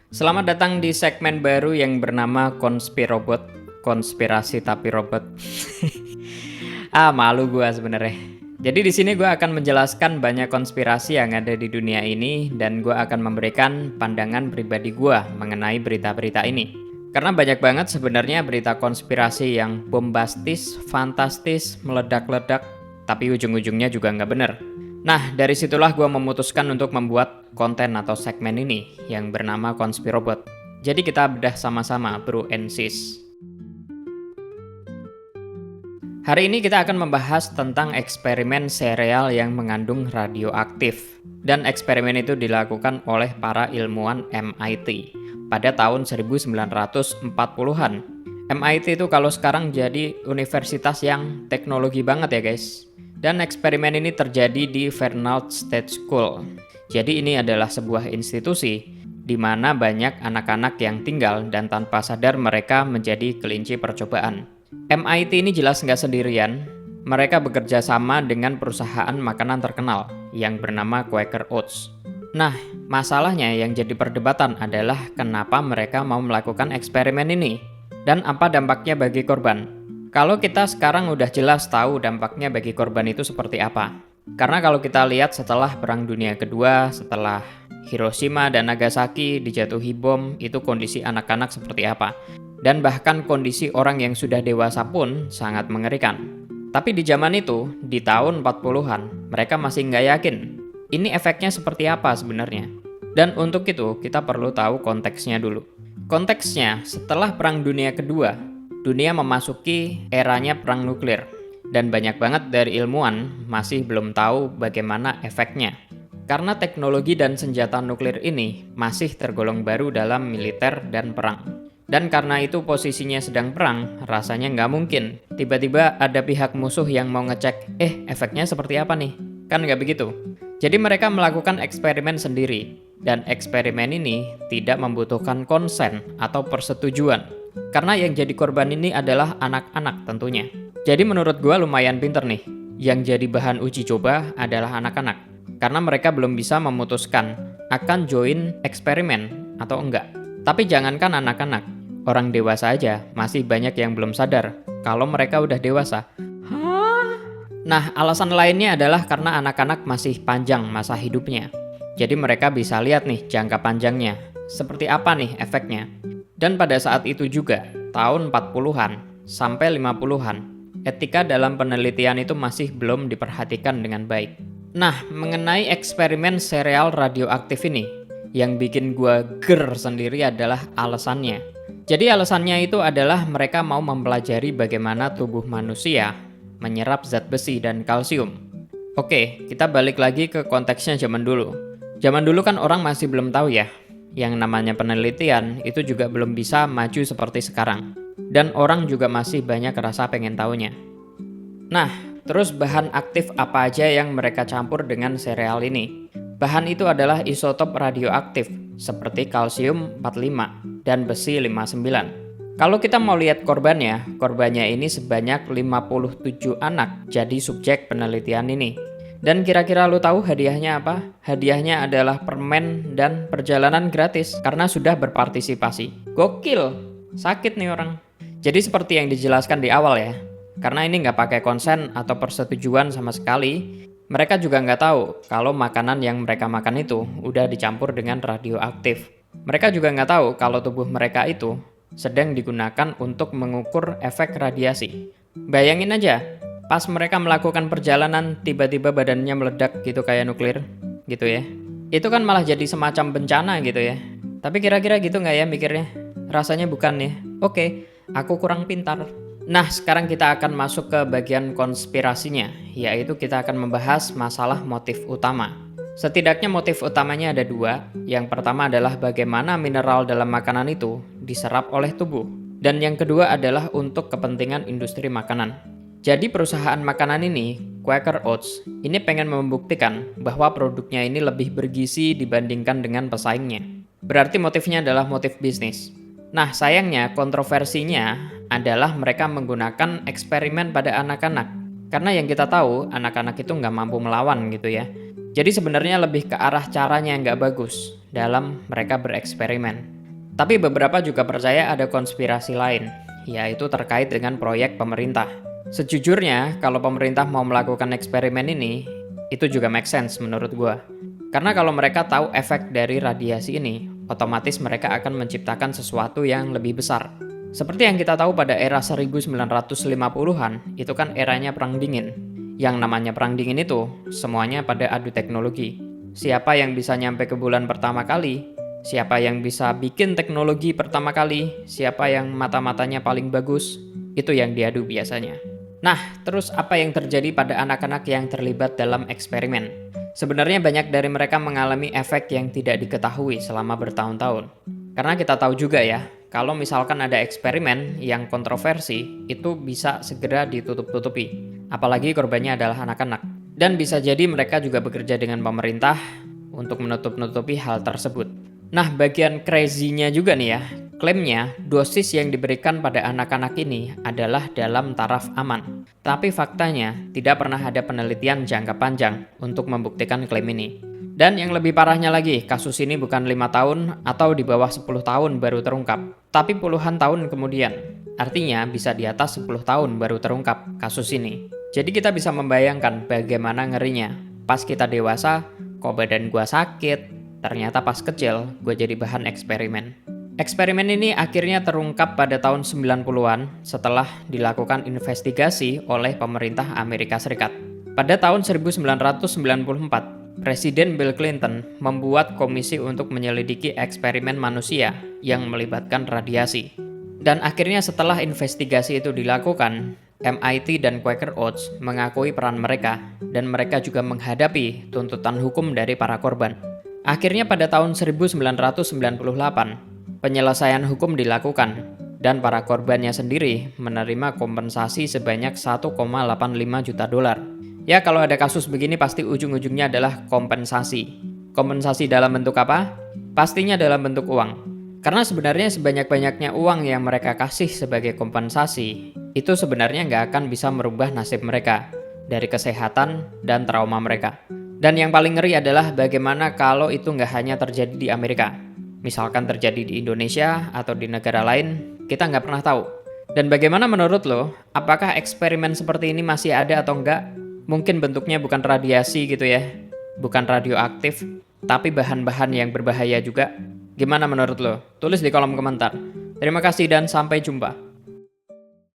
Selamat datang di segmen baru yang bernama Konspirobot. Konspirasi tapi robot. Malu gua sebenarnya. Jadi di sini gua akan menjelaskan banyak konspirasi yang ada di dunia ini dan gua akan memberikan pandangan pribadi gua mengenai berita-berita ini. Karena banyak banget sebenarnya berita konspirasi yang bombastis, fantastis, meledak-ledak, tapi ujung-ujungnya juga nggak bener. Nah, dari situlah gue memutuskan untuk membuat konten atau segmen ini yang bernama Konspirobot. Jadi kita bedah sama-sama, bro and sis. Hari ini kita akan membahas tentang eksperimen sereal yang mengandung radioaktif. Dan eksperimen itu dilakukan oleh para ilmuwan MIT pada tahun 1940-an. MIT itu kalau sekarang jadi universitas yang teknologi banget ya guys. Dan eksperimen ini terjadi di Fernald State School. Jadi ini adalah sebuah institusi di mana banyak anak-anak yang tinggal dan tanpa sadar mereka menjadi kelinci percobaan. MIT ini jelas nggak sendirian. Mereka bekerja sama dengan perusahaan makanan terkenal yang bernama Quaker Oats. Nah, masalahnya yang jadi perdebatan adalah kenapa mereka mau melakukan eksperimen ini dan apa dampaknya bagi korban. Kalau kita sekarang udah jelas tahu dampaknya bagi korban itu seperti apa. Karena kalau kita lihat setelah Perang Dunia Kedua, setelah Hiroshima dan Nagasaki dijatuhi bom, itu kondisi anak-anak seperti apa. Dan bahkan kondisi orang yang sudah dewasa pun sangat mengerikan. Tapi di zaman itu, di tahun 40-an, mereka masih nggak yakin. Ini efeknya seperti apa sebenarnya? Dan untuk itu, kita perlu tahu konteksnya dulu. Konteksnya, setelah Perang Dunia Kedua, dunia memasuki eranya perang nuklir, dan banyak banget dari ilmuwan masih belum tahu bagaimana efeknya. Karena teknologi dan senjata nuklir ini masih tergolong baru dalam militer dan perang. Dan karena itu posisinya sedang perang, rasanya nggak mungkin. Tiba-tiba ada pihak musuh yang mau ngecek, efeknya seperti apa nih? Kan nggak begitu. Jadi mereka melakukan eksperimen sendiri, dan eksperimen ini tidak membutuhkan konsen atau persetujuan. Karena yang jadi korban ini adalah anak-anak tentunya. Jadi menurut gue lumayan pinter nih. Yang jadi bahan uji coba adalah anak-anak. Karena mereka belum bisa memutuskan akan join eksperimen atau enggak. Tapi jangankan anak-anak, orang dewasa aja masih banyak yang belum sadar kalau mereka udah dewasa. Nah, alasan lainnya adalah karena anak-anak masih panjang masa hidupnya. Jadi mereka bisa lihat nih jangka panjangnya. Seperti apa nih efeknya. Dan pada saat itu juga, tahun 40-an sampai 50-an, etika dalam penelitian itu masih belum diperhatikan dengan baik. Nah, mengenai eksperimen sereal radioaktif ini, yang bikin gua ger sendiri adalah alasannya. Jadi alasannya itu adalah mereka mau mempelajari bagaimana tubuh manusia menyerap zat besi dan kalsium. Oke, kita balik lagi ke konteksnya zaman dulu. Zaman dulu kan orang masih belum tahu ya, yang namanya penelitian itu juga belum bisa maju seperti sekarang. Dan orang juga masih banyak rasa pengen tahunya. Nah, terus bahan aktif apa aja yang mereka campur dengan sereal ini? Bahan itu adalah isotop radioaktif seperti kalsium 45 dan besi 59. Kalau kita mau lihat korbannya ini sebanyak 57 anak jadi subjek penelitian ini. Dan kira-kira lu tahu hadiahnya apa? Hadiahnya adalah permen dan perjalanan gratis karena sudah berpartisipasi. Gokil, sakit nih orang. Jadi seperti yang dijelaskan di awal ya, karena ini nggak pakai konsen atau persetujuan sama sekali, mereka juga nggak tahu kalau makanan yang mereka makan itu udah dicampur dengan radioaktif. Mereka juga nggak tahu kalau tubuh mereka itu sedang digunakan untuk mengukur efek radiasi. Bayangin aja, pas mereka melakukan perjalanan, tiba-tiba badannya meledak gitu kayak nuklir, gitu ya. Itu kan malah jadi semacam bencana gitu ya. Tapi kira-kira gitu nggak ya mikirnya? Rasanya bukan ya. Oke, aku kurang pintar. Nah, sekarang kita akan masuk ke bagian konspirasinya, yaitu kita akan membahas masalah motif utama. Setidaknya motif utamanya ada dua. Yang pertama adalah bagaimana mineral dalam makanan itu diserap oleh tubuh. Dan yang kedua adalah untuk kepentingan industri makanan. Jadi perusahaan makanan ini, Quaker Oats, ini pengen membuktikan bahwa produknya ini lebih bergizi dibandingkan dengan pesaingnya. Berarti motifnya adalah motif bisnis. Nah, sayangnya kontroversinya adalah mereka menggunakan eksperimen pada anak-anak. Karena yang kita tahu, anak-anak itu nggak mampu melawan gitu ya. Jadi sebenarnya lebih ke arah caranya yang nggak bagus dalam mereka bereksperimen. Tapi beberapa juga percaya ada konspirasi lain, yaitu terkait dengan proyek pemerintah. Sejujurnya, kalau pemerintah mau melakukan eksperimen ini, itu juga make sense menurut gua. Karena kalau mereka tahu efek dari radiasi ini, otomatis mereka akan menciptakan sesuatu yang lebih besar. Seperti yang kita tahu pada era 1950-an, itu kan eranya Perang Dingin. Yang namanya Perang Dingin itu, semuanya pada adu teknologi. Siapa yang bisa nyampe ke bulan pertama kali, siapa yang bisa bikin teknologi pertama kali, siapa yang mata-matanya paling bagus, itu yang diadu biasanya. Nah, terus apa yang terjadi pada anak-anak yang terlibat dalam eksperimen? Sebenarnya banyak dari mereka mengalami efek yang tidak diketahui selama bertahun-tahun. Karena kita tahu juga ya, kalau misalkan ada eksperimen yang kontroversi, itu bisa segera ditutup-tutupi. Apalagi korbannya adalah anak-anak. Dan bisa jadi mereka juga bekerja dengan pemerintah untuk menutup-nutupi hal tersebut. Nah, bagian crazy-nya juga nih ya, klaimnya dosis yang diberikan pada anak-anak ini adalah dalam taraf aman. Tapi faktanya, tidak pernah ada penelitian jangka panjang untuk membuktikan klaim ini. Dan yang lebih parahnya lagi, kasus ini bukan 5 tahun atau di bawah 10 tahun baru terungkap, tapi puluhan tahun kemudian. Artinya bisa di atas 10 tahun baru terungkap kasus ini. Jadi kita bisa membayangkan bagaimana ngerinya. Pas kita dewasa, kok badan gua sakit, ternyata pas kecil gue jadi bahan eksperimen. Eksperimen ini akhirnya terungkap pada tahun 90-an setelah dilakukan investigasi oleh pemerintah Amerika Serikat. Pada tahun 1994, Presiden Bill Clinton membuat komisi untuk menyelidiki eksperimen manusia yang melibatkan radiasi. Dan akhirnya setelah investigasi itu dilakukan, MIT dan Quaker Oats mengakui peran mereka dan mereka juga menghadapi tuntutan hukum dari para korban. Akhirnya pada tahun 1998, penyelesaian hukum dilakukan dan para korbannya sendiri menerima kompensasi sebanyak 1,85 juta dolar. Ya, kalau ada kasus begini pasti ujung-ujungnya adalah kompensasi. Kompensasi dalam bentuk apa? Pastinya dalam bentuk uang. Karena sebenarnya sebanyak-banyaknya uang yang mereka kasih sebagai kompensasi, itu sebenarnya nggak akan bisa merubah nasib mereka dari kesehatan dan trauma mereka. Dan yang paling ngeri adalah bagaimana kalau itu nggak hanya terjadi di Amerika. Misalkan terjadi di Indonesia atau di negara lain, kita nggak pernah tahu. Dan bagaimana menurut lo, apakah eksperimen seperti ini masih ada atau enggak? Mungkin bentuknya bukan radiasi gitu ya, bukan radioaktif, tapi bahan-bahan yang berbahaya juga. Gimana menurut lo? Tulis di kolom komentar. Terima kasih dan sampai jumpa.